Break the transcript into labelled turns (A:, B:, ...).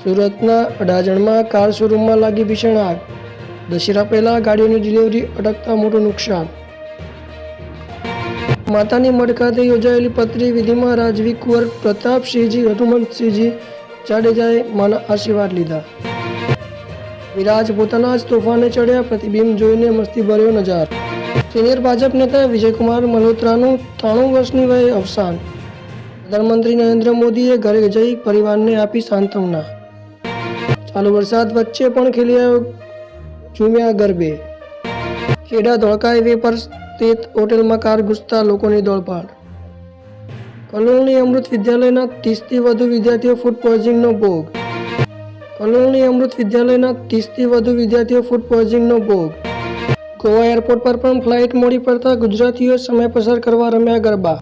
A: સુરતના અડાજણમાં કાર શોરૂમમાં લાગી ભીષણ આગ. દશેરા પહેલા ગાડીઓની ડિલિવરી અટકતા મોટું નુકસાન. માતાની મઢ ખાતે યોજાયેલી પતરી વિધિમાં રાજવી કુંવર પ્રતાપસિંહજી હનુમંતસિંહજી જાડેજાએ માના આશીર્વાદ લીધા. વિરાજ પોતાના જ તોફાને ચડ્યા, પ્રતિબિંબ જોઈને મસ્તી ભર્યો નજારો. સિનિયર ભાજપ નેતા વિજયકુમાર મલ્હોત્રાનું 93 વર્ષની વયે અવસાન. પ્રધાનમંત્રી નરેન્દ્ર મોદીએ ઘરે જઈ પરિવારને આપી સાંત્વના. ચાલુ વરસાદ વચ્ચે પણ ખેલૈયાઓ ઝૂમ્યા ગરબે. ખેડા ધોળકા હાઈવે પર સ્થિત હોટેલમાં કાર ઘૂસતા લોકોની દોડભાડ. કલોલની અમૃત વિદ્યાલયના 30થી વધુ વિદ્યાર્થીઓ ફૂડ પોઈઝનિંગનો ભોગ. કલોલની અમૃત વિદ્યાલયના 30થી વધુ વિદ્યાર્થીઓ ફૂડ પોઈઝનિંગનો ભોગ. ગોવા એરપોર્ટ પર પણ ફ્લાઇટ મોડી પડતા ગુજરાતીઓએ સમય પસાર કરવા રમ્યા ગરબા.